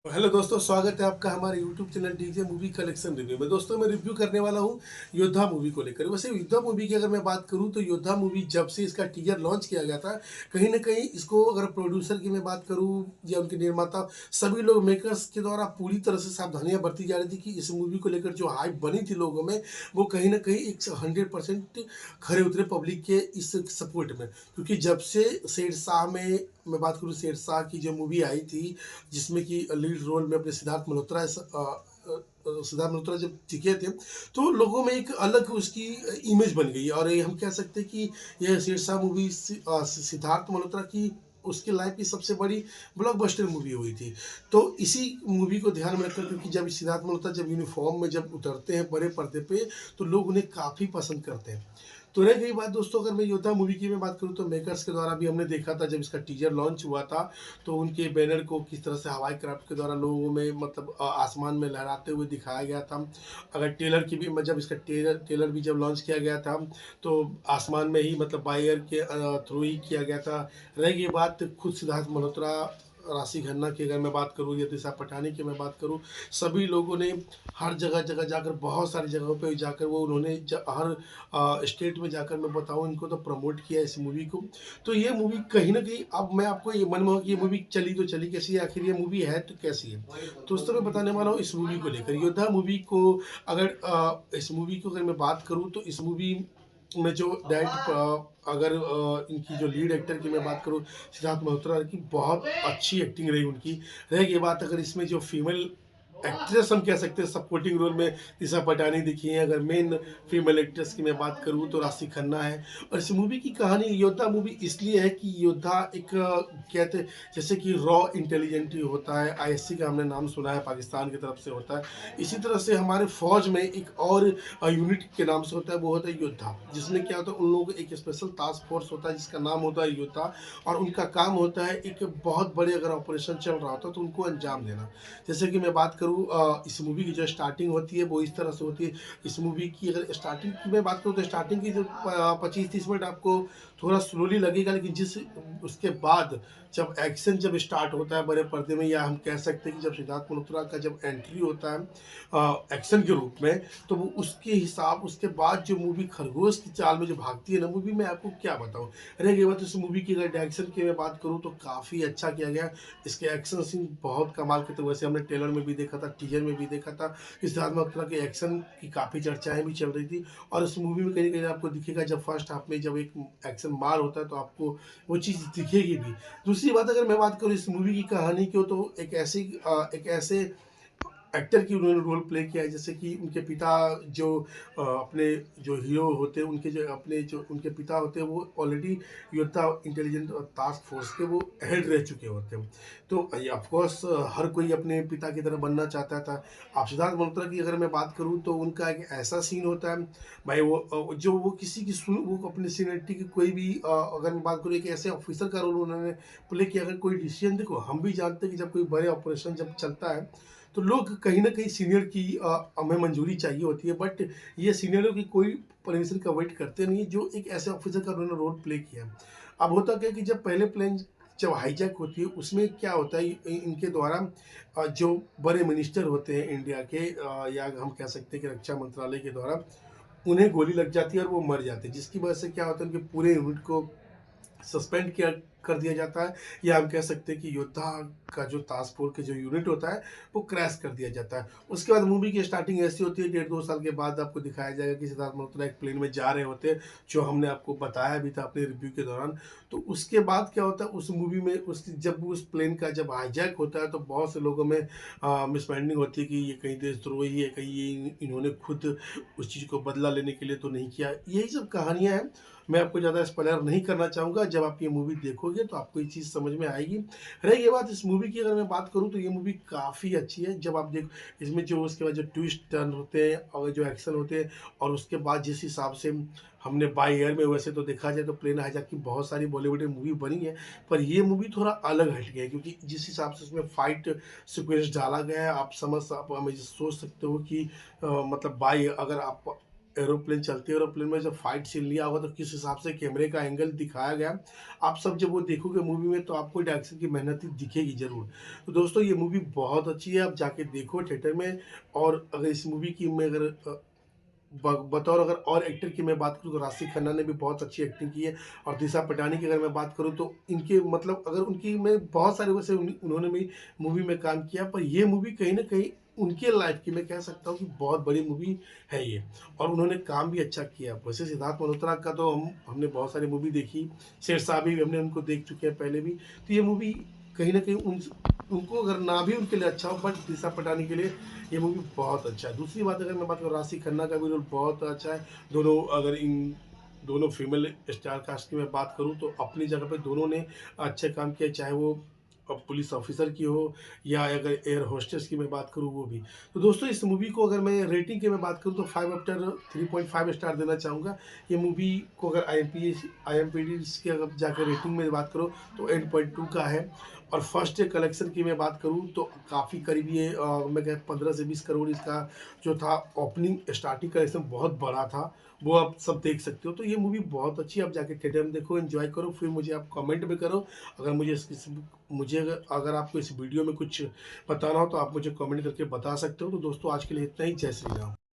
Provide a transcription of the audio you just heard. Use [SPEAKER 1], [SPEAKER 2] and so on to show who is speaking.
[SPEAKER 1] Hello दोस्तों, स्वागत है आपका हमारे YouTube channel DJ movie collection review में। दोस्तों, मैं रिव्यू करने वाला हूँ योद्धा मूवी को लेकर। वैसे योद्धा मूवी की अगर मैं बात करूँ तो योद्धा मूवी जब से इसका टीजर लॉन्च किया गया था, कहीं ना कहीं इसको अगर प्रोड्यूसर की मैं बात करूँ या उनके निर्माता, सभी लोग मेकर्स के द्वारा पूरी तरह से सावधानियां बरती जा रही थी कि इस मूवी को लेकर जो हाइप बनी थी लोगों में, वो कहीं ना कहीं एक 100% खरे उतरे पब्लिक के इस सपोर्ट में। क्योंकि जब से शेरशाह में मैं बात करूँ, शेरशाह की जो मूवी आई थी जिसमें कि लीड रोल में अपने सिद्धार्थ मल्होत्रा जब दिखे थे, तो लोगों में एक अलग उसकी इमेज बन गई। और ये हम कह सकते हैं कि यह शेरशाह मूवी सिद्धार्थ मल्होत्रा की उसकी लाइफ की सबसे बड़ी ब्लॉकबस्टर मूवी हुई थी। तो इसी मूवी को ध्यान में रखकर, क्योंकि जब सिद्धार्थ मल्होत्रा जब यूनिफॉर्म में जब उतरते हैं बड़े पर्दे पे, तो लोग उन्हें काफ़ी पसंद करते हैं। तो रह गई बात दोस्तों, अगर मैं योद्धा मूवी की मैं बात करूँ तो मेकर्स के द्वारा भी हमने देखा था जब इसका टीजर लॉन्च हुआ था, तो उनके बैनर को किस तरह से हवाई क्राफ्ट के द्वारा लोगों में मतलब आसमान में लहराते हुए दिखाया गया था। अगर टेलर की भी जब इसका टेलर भी जब लॉन्च किया गया था, तो आसमान में ही मतलब बाय एयर के थ्रू ही किया गया था। रह गई बात खुद सिद्धार्थ मल्होत्रा, राशि खन्ना की अगर मैं बात करूँ या दिशा पटानी की मैं बात करूँ, सभी लोगों ने हर जगह जगह जाकर, बहुत सारी जगहों पे जाकर, वो उन्होंने हर स्टेट में जाकर, मैं बताऊँ इनको, तो प्रमोट किया इस मूवी को। तो ये मूवी कहीं न कहीं, अब मैं आपको ये मन में हो कि ये मूवी चली तो चली कैसी है? आखिर ये मूवी है तो कैसी है? तो उस समय बताने वाला हूँ इस मूवी को लेकर। योद्धा मूवी को अगर इस मूवी को अगर मैं बात करूँ तो इस मूवी में जो अगर इनकी जो लीड एक्टर की मैं बात करूँ, सिद्धार्थ मल्होत्रा की बहुत अच्छी एक्टिंग रही उनकी। रह गई बात, अगर इसमें जो फीमेल एक्ट्रेस हम कह सकते हैं सपोर्टिंग रोल में, दिशा पटानी दिखी है। अगर मेन फीमेल एक्ट्रेस की मैं बात करूँ तो राशि खन्ना है। और इस मूवी की कहानी, योद्धा मूवी इसलिए है कि योद्धा एक कहते, जैसे कि रॉ इंटेलिजेंट होता है, आईएससी का हमने नाम सुना है, पाकिस्तान की तरफ से होता है। इसी तरह से हमारे फौज में एक और यूनिट के नाम से होता है, वो होता है योद्धा, जिसमें क्या होता है, उन लोगों का एक स्पेशल टास्क फोर्स होता है जिसका नाम होता है योद्धा। और उनका काम होता है एक बहुत बड़े अगर ऑपरेशन चल रहा होता है तो उनको अंजाम देना। जैसे कि मैं बात करूँ, इस मूवी की जो स्टार्टिंग होती है वो इस तरह से होती है। इस मूवी की अगर स्टार्टिंग की मैं बात करूँ तो स्टार्टिंग की जो 25-30 मिनट आपको थोड़ा स्लोली लगेगा, लेकिन जिस उसके बाद जब एक्शन जब स्टार्ट होता है बड़े पर्दे में, या हम कह सकते हैं कि जब सिद्धार्थ मल्होत्रा का जब एंट्री होता है एक्शन के रूप में, तो वो उसके हिसाब, उसके बाद जो मूवी खरगोश की चाल में जो भागती है ना मूवी, मैं आपको क्या बताऊँ। रह गई बात इस मूवी की अगर डायरेक्शन की मैं बात करूँ तो काफ़ी अच्छा किया गया। इसके एक्शन सीन बहुत कमाल के थे। वैसे हमने ट्रेलर में भी देखा था, टीजर में भी देखा था, कि सिद्धार्थ मल्होत्रा के एक्शन की काफ़ी चर्चाएँ भी चल रही थी। और इस मूवी में कहीं न कहीं आपको दिखेगा, जब फर्स्ट हाफ में जब एक एक्शन मार होता है तो आपको वो चीज़ दिखेगी भी। दूसरी बात, अगर मैं बात करूँ इस मूवी की कहानी की, तो एक ऐसे एक्टर की उन्होंने रोल प्ले किया है, जैसे कि उनके पिता जो अपने जो हीरो होते हैं, उनके जो अपने जो उनके पिता होते हैं, वो ऑलरेडी योद्धा इंटेलिजेंट टास्क फोर्स के वो हेड रह चुके होते हैं। तो ये ऑफ कोर्स हर कोई अपने पिता की तरह बनना चाहता था। अब सिद्धार्थ मल्होत्रा की अगर मैं बात करूँ तो उनका एक ऐसा सीन होता है, भाई वो जो वो किसी की सुन वो अपनी सीनियरिटी की कोई भी अगर मैं बात करूँ, एक ऐसे ऑफिसर का रोल उन्होंने प्ले किया। अगर कोई डिसीजन, देखो हम भी जानते हैं कि जब कोई बड़े ऑपरेशन जब चलता है, तो लोग कहीं न कहीं सीनियर की हमें मंजूरी चाहिए होती है, बट ये सीनियरों की कोई परमिशन का वेट करते नहीं है, जो एक ऐसे ऑफिसर का उन्होंने रोल प्ले किया। अब होता क्या है कि जब पहले प्लेन जब हाईजैक होती है, उसमें क्या होता है, इनके द्वारा जो बड़े मिनिस्टर होते हैं इंडिया के, या हम कह सकते हैं कि रक्षा मंत्रालय के द्वारा उन्हें गोली लग जाती है और वो मर जाते हैं, जिसकी वजह से क्या होता है, उनके पूरे यूनिट को सस्पेंड किया कर दिया जाता है, या हम कह सकते हैं कि योद्धा का जो टास्क फोर्स के जो यूनिट होता है वो क्रैश कर दिया जाता है। उसके बाद मूवी की स्टार्टिंग ऐसी होती है, 1.5-2 साल के बाद आपको दिखाया जाएगा कि सिद्धार्थ मल्होत्रा एक प्लेन में जा रहे होते हैं, जो हमने आपको बताया भी था अपने रिव्यू के दौरान। तो उसके बाद क्या होता है उस मूवी में, उस जब उस प्लेन का जब हाईजैक होता है, तो बहुत से लोगों में मिसमाइंडिंग होती है कि ये कहीं देशद्रोही है, कहीं ये इन्होंने खुद उस चीज़ को बदला लेने के लिए तो नहीं किया। यही सब कहानियाँ हैं। मैं आपको ज़्यादा स्पॉइलर नहीं करना चाहूँगा, जब आप ये मूवी देखोगे तो आपको ये चीज़ समझ में आएगी। रही ये बात इस मूवी की, अगर मैं बात करूँ तो ये मूवी काफ़ी अच्छी है। जब आप देख इसमें जो उसके बाद जो ट्विस्ट टर्न होते हैं और जो एक्शन होते हैं, और उसके बाद जिस हिसाब से हमने बाय एयर में, वैसे तो देखा जाए तो प्लेन हाईजैक की बहुत सारी बॉलीवुड में मूवी बनी है, पर ये मूवी थोड़ा अलग हट गया है, क्योंकि जिस हिसाब से उसमें फाइट सीक्वेंस डाला गया है, आप समझ आप हमें सोच सकते हो कि मतलब बाय अगर आप एरोप्लेन चलती है, एरोप्लेन में जब फाइट सीन लिया होगा तो किस हिसाब से कैमरे का एंगल दिखाया गया, आप सब जब वो देखोगे मूवी में तो आपको डायरेक्शन की मेहनत दिखेगी ज़रूर। तो दोस्तों ये मूवी बहुत अच्छी है, आप जाके देखो थिएटर में। और अगर इस मूवी की मैं अगर बतौर अगर और एक्टर की मैं बात करूँ तो राशि खन्ना ने भी बहुत अच्छी एक्टिंग की है। और दिशा पटानी की अगर मैं बात करूँ तो इनके मतलब अगर उनकी मैं बहुत सारे वैसे उन्होंने भी मूवी में काम किया, पर ये मूवी कहीं न कहीं उनके लाइफ़ की मैं कह सकता हूँ कि बहुत बड़ी मूवी है ये। और उन्होंने काम भी अच्छा किया। वैसे सिद्धार्थ मल्होत्रा का तो हमने बहुत सारी मूवी देखी, शेरशाह भी हमने उनको देख चुके हैं पहले भी। तो ये मूवी कहीं न कहीं उनको अगर ना भी उनके लिए अच्छा हो, बट दिशा पटानी के लिए ये मूवी बहुत अच्छा है। दूसरी बात अगर मैं बात करूँ, राशि खन्ना का भी रोल बहुत अच्छा है। दोनों अगर इन दोनों फीमेल स्टार कास्ट की मैं बात करूँ तो अपनी जगह पे दोनों ने अच्छा काम किया, चाहे वो पुलिस ऑफिसर की हो या अगर एयर होस्टेस की मैं बात करूँ वो भी। तो दोस्तों इस मूवी को अगर मैं रेटिंग की मैं बात करूँ तो 5 आफ्टर 3.5 स्टार देना चाहूँगा। ये मूवी को अगर आईएमपीडी की अगर जाकर रेटिंग में बात करो तो 8.2 का है। और फर्स्ट डे कलेक्शन की मैं बात करूँ तो काफ़ी करीब ये मैं क्या 15 से 20 करोड़ इसका जो था ओपनिंग स्टार्टिंग कलेक्शन बहुत बड़ा था। वो आप सब देख सकते हो। तो ये मूवी बहुत अच्छी है, आप जाके थिएटर में देखो, एन्जॉय करो, फिर मुझे आप कमेंट भी करो। अगर अगर आपको इस वीडियो में कुछ बताना हो तो आप मुझे कमेंट करके बता सकते हो। तो दोस्तों आज के लिए इतना ही। जय श्री राम।